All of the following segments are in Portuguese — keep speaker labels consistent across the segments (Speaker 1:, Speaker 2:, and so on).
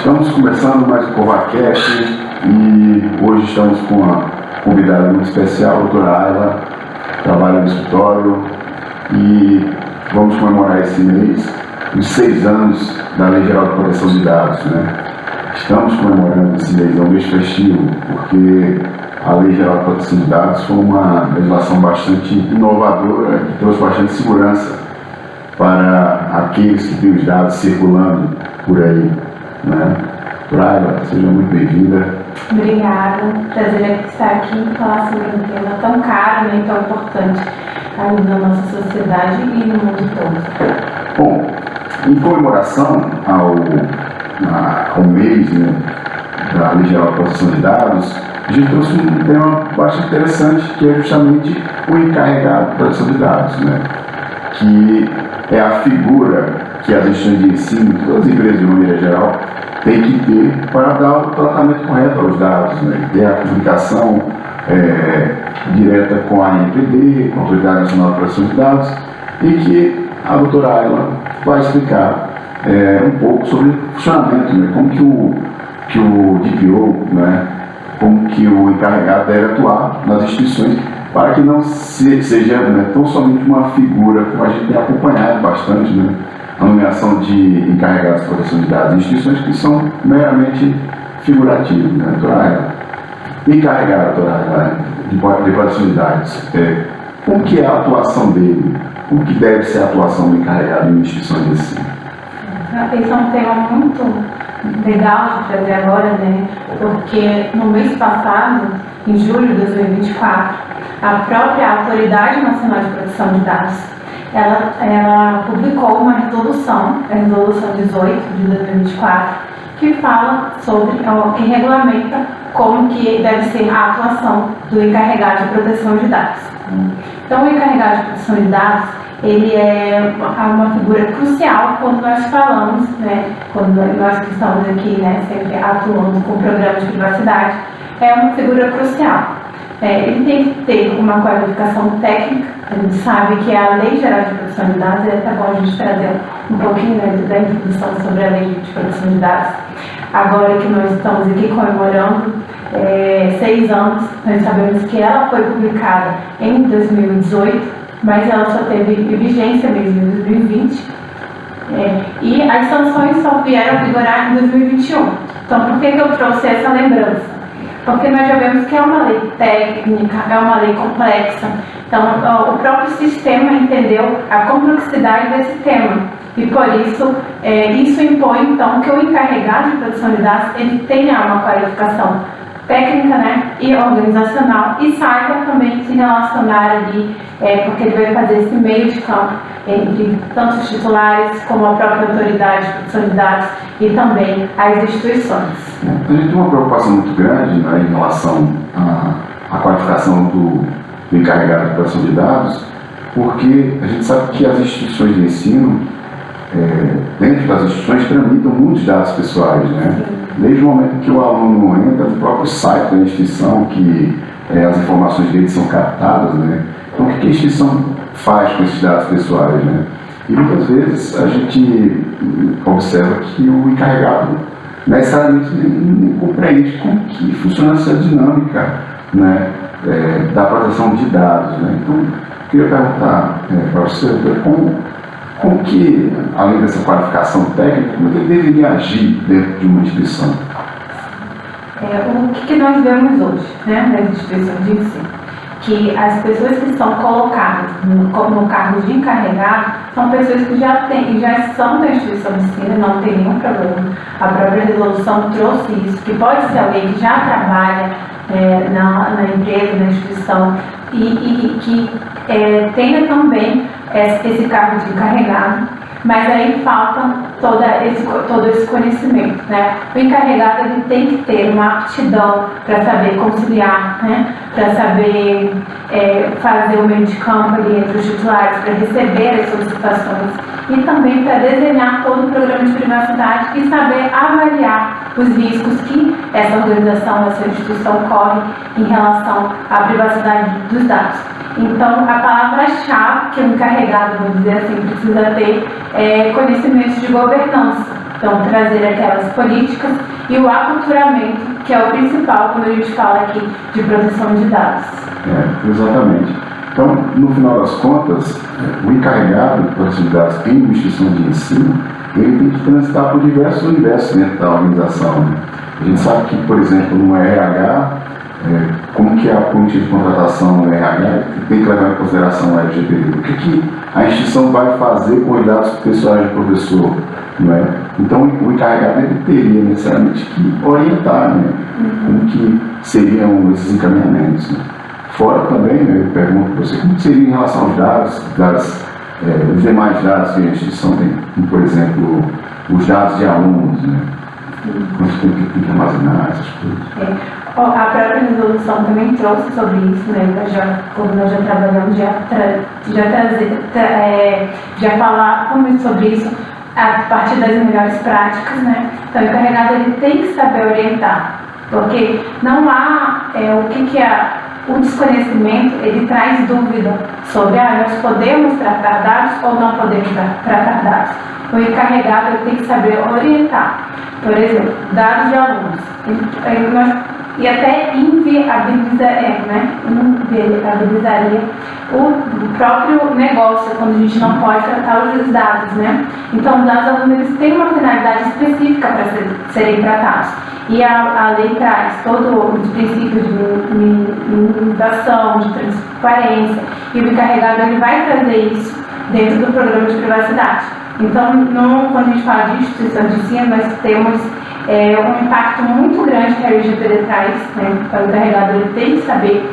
Speaker 1: Estamos começando mais o CovaCast e hoje estamos com uma convidada muito especial, a doutora Ayla, trabalha no escritório e vamos comemorar esse mês os 6 anos da Lei Geral de Proteção de Dados, né? Estamos comemorando esse mês, é um mês festivo, porque a Lei Geral de Proteção de Dados foi uma legislação bastante inovadora que trouxe bastante segurança para aqueles que têm os dados circulando por aí, né? Ayla, seja muito bem-vinda.
Speaker 2: Obrigada, prazer estar aqui e falar sobre um tema tão caro e tão importante ainda na nossa sociedade e no mundo todo.
Speaker 1: Bom, em comemoração ao mês, né, da Lei Geral de Proteção de Dados, a gente trouxe um tema bastante interessante, que é justamente o encarregado de proteção de dados, né, que é a figura que as instituições de ensino, todas as empresas de maneira geral, têm que ter para dar o tratamento correto aos dados, né, ter a comunicação direta com a ANPD, com a Autoridade Nacional de Proteção de Dados, e que a doutora Ayla vai explicar um pouco sobre o funcionamento, né, como que o DPO, né, como que o encarregado deve atuar nas instituições para que não seja, né, tão somente uma figura, como a gente tem acompanhado bastante, né, a nomeação de encarregados de proteção de dados em instituições que são meramente figurativas, né, doutora Ayla. Encarregado, doutora Ayla, de proteção de dados, como que é a atuação dele? Como que deve ser a atuação do encarregado em instituições de ensino?
Speaker 2: Esse é um tema muito legal de trazer agora, né? Porque no mês passado, em julho de 2024, a própria Autoridade Nacional de Proteção de Dados, ela publicou uma resolução, a Resolução 18 de 2024, que fala sobre, que regulamenta como que deve ser a atuação do encarregado de proteção de dados. Então, o encarregado de proteção de dados, ele é uma figura crucial quando nós falamos, né, quando nós que estamos aqui, né, sempre atuando com programas de privacidade, é uma figura crucial. Ele tem que ter uma qualificação técnica, a gente sabe que a Lei Geral de Proteção de Dados, é até bom a gente trazer um pouquinho, né, da introdução sobre a Lei de Proteção de Dados. Agora que nós estamos aqui comemorando 6 anos, nós sabemos que ela foi publicada em 2018, mas ela só teve vigência mesmo em 2020, e as sanções só vieram a vigorar em 2021. Então, por que eu trouxe essa lembrança? Porque nós já vemos que é uma lei técnica, é uma lei complexa, então o próprio sistema entendeu a complexidade desse tema, e por isso, isso impõe então que o encarregado de proteção de dados ele tenha uma qualificação técnica, né, e organizacional, e saiba também se relacionar ali, porque ele vai fazer esse meio de campo entre tanto os titulares como a própria autoridade de proteção de dados e também as instituições.
Speaker 1: A gente tem uma preocupação muito grande, né, em relação à qualificação do encarregado de proteção de dados, porque a gente sabe que as instituições de ensino, dentro das instituições, tramitam muitos dados pessoais, né? Desde o momento que o aluno entra no próprio site da instituição, que as informações dele são captadas, né? Então, o que a instituição faz com esses dados pessoais, né? E muitas vezes a gente observa que o encarregado necessariamente nem compreende como que funciona essa dinâmica, né, da proteção de dados, né? Então, eu queria perguntar para você como que, além dessa qualificação técnica, como ele deveria agir dentro de uma instituição?
Speaker 2: O que nós vemos hoje, né, nas instituições de ensino? Que as pessoas que estão colocadas no cargo de encarregado são pessoas que já são da instituição de ensino, não tem nenhum problema. A própria resolução trouxe isso, que pode ser alguém que já trabalha na empresa, na instituição, e que tenha também esse cargo de encarregado, mas aí falta todo esse conhecimento, né? O encarregado ele tem que ter uma aptidão para saber conciliar, né? Para saber fazer o meio de campo ali entre os titulares, para receber as solicitações e também para desenhar todo o programa de privacidade e saber avaliar os riscos que essa organização, essa instituição corre em relação à privacidade dos dados. Então, a palavra-chave que o encarregado, vamos dizer assim, precisa ter é conhecimentos de governança. Então, trazer aquelas políticas e o aculturamento, que é o principal quando a gente fala aqui de proteção de dados.
Speaker 1: Exatamente. Então, no final das contas, o encarregado de proteção de dados em uma instituição de ensino, ele tem que transitar por diversos universos dentro da organização, né? A gente sabe que, por exemplo, no RH, como que é a política de contratação no RH tem que levar em consideração o LGPD. O que a instituição vai fazer com os dados pessoais do professor? Não é? Então, o encarregado ele teria necessariamente que orientar, né? Como que seriam esses encaminhamentos. Né? Fora também, né, eu pergunto para você, como seria em relação aos dados, os demais dados que a instituição tem, como, por exemplo, os dados de alunos, né? Quanto tempo que tem que armazenar essas coisas?
Speaker 2: A própria resolução também trouxe sobre isso, né? Como nós já trabalhamos, já falar muito sobre isso a partir das melhores práticas, né? Então, o encarregado ele tem que saber orientar, porque não há o desconhecimento, ele traz dúvida sobre nós podemos tratar dados ou não podemos tratar dados. O encarregado ele tem que saber orientar. Por exemplo, dados de alunos. E até inviabilizaria o próprio negócio, quando a gente não pode tratar os dados, né? Então, os dados alunos eles têm uma finalidade específica para serem tratados. E a lei traz todos os princípios de minimização, de transparência, e o encarregado ele vai trazer isso dentro do programa de privacidade. Então, quando a gente fala de instituição de ensino, nós temos um impacto muito grande que a LGPD traz, né? Então, o encarregado ele tem que saber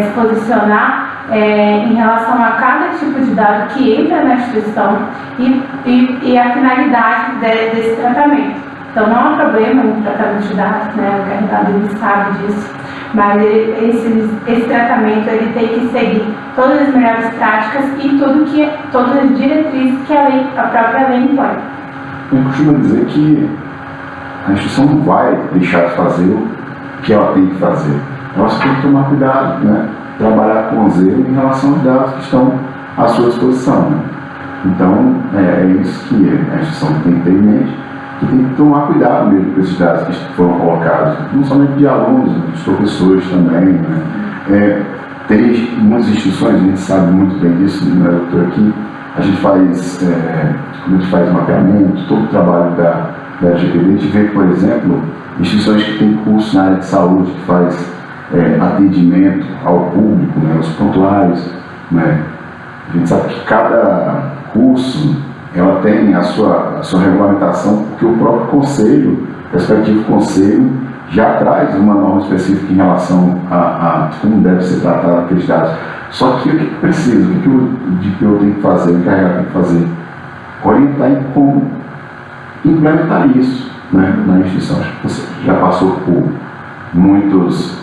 Speaker 2: se posicionar em relação a cada tipo de dado que entra na instituição e a finalidade desse tratamento. Então, não há problema no tratamento de dados, né? O encarregado ele sabe disso, mas esse tratamento ele tem que seguir todas as melhores práticas e todas as diretrizes que a própria lei impõe.
Speaker 1: Eu costumo dizer que a instituição não vai deixar de fazer o que ela tem que fazer. Ela só tem que tomar cuidado, né? Trabalhar com zelo em relação aos dados que estão à sua disposição. Né? Então, é isso que a instituição tem que ter em mente, que tem que tomar cuidado mesmo com esses dados que foram colocados, não somente de alunos, dos professores também. Né? Tem muitas instituições, a gente sabe muito bem disso, né, doutor, aqui, a gente faz mapeamento, todo o trabalho da LGPD, a gente vê, por exemplo, instituições que têm curso na área de saúde, que faz atendimento ao público, né, os prontuários. Né? A gente sabe que cada curso ela tem a sua regulamentação, porque o próprio conselho, o respectivo conselho, já traz uma norma específica em relação a como deve ser tratado aqueles dados. Só que o que precisa, o que o DPO tem que fazer, o encarregado tem que fazer? Orientar em como implementar isso, né, na instituição. Acho que você já passou por muitas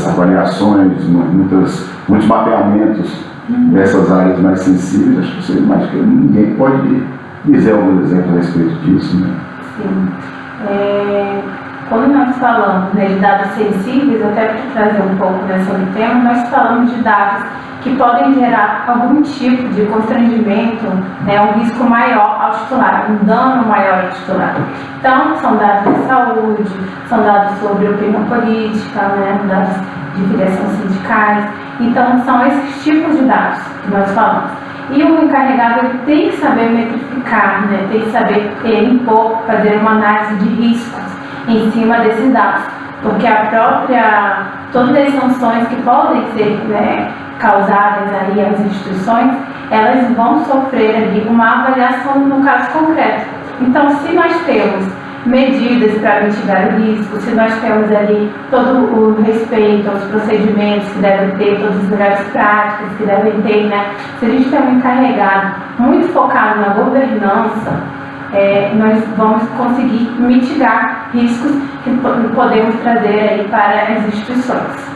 Speaker 1: avaliações, muitos mapeamentos dessas áreas mais sensíveis. Acho que você mais que ninguém pode dizer alguns exemplos a respeito disso. Né?
Speaker 2: Sim. Quando nós falamos, né, de dados sensíveis, até para trazer um pouco sobre o tema, nós falamos de dados que podem gerar algum tipo de constrangimento, né, um risco maior ao titular, um dano maior ao titular. Então, são dados de saúde, são dados sobre opinião política, né, dados de filiação sindicais. Então, são esses tipos de dados que nós falamos. E o encarregado ele tem que saber metrificar, né, tem que saber impor, fazer uma análise de riscos em cima desses dados, porque todas as sanções que podem ser, né, causadas aí às instituições, elas vão sofrer ali uma avaliação no caso concreto. Então, se nós temos medidas para mitigar o risco, se nós temos ali todo o respeito aos procedimentos que devem ter, todas as melhores práticas que devem ter, né? Se a gente tem um encarregado muito focado na governança, nós vamos conseguir mitigar riscos que podemos trazer aí para as instituições.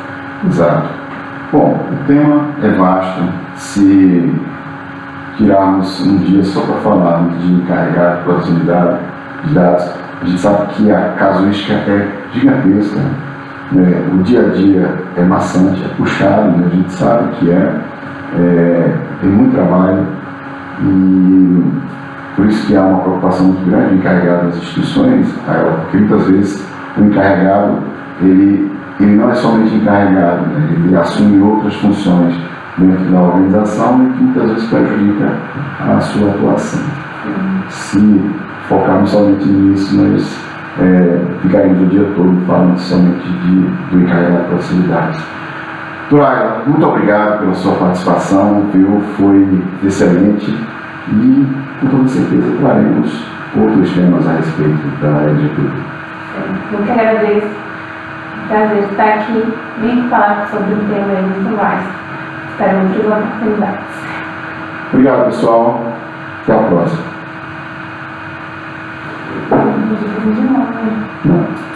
Speaker 1: Exato. Bom, o tema é vasto. Se tirarmos um dia só para falar de encarregado de proximidade de dados, a gente sabe que a casuística é gigantesca, né? O dia a dia é maçante, é puxado, né? A gente sabe que tem muito trabalho e Por isso que há uma preocupação muito grande do encarregado das instituições, porque muitas vezes o encarregado, ele não é somente encarregado, né? Ele assume outras funções dentro da organização e que muitas vezes prejudica a sua atuação. Se focarmos somente nisso, nós ficaríamos o dia todo falando somente do encarregado das atividades. Doutora, muito obrigado pela sua participação, viu? Foi excelente e com toda certeza traremos outros temas a respeito da LGPD.
Speaker 2: Eu que agradeço. Prazer estar aqui, vim falar sobre o tema e muito mais. Espero outras oportunidades.
Speaker 1: Obrigado, pessoal. Até a próxima.
Speaker 2: De novo, né?
Speaker 1: Não.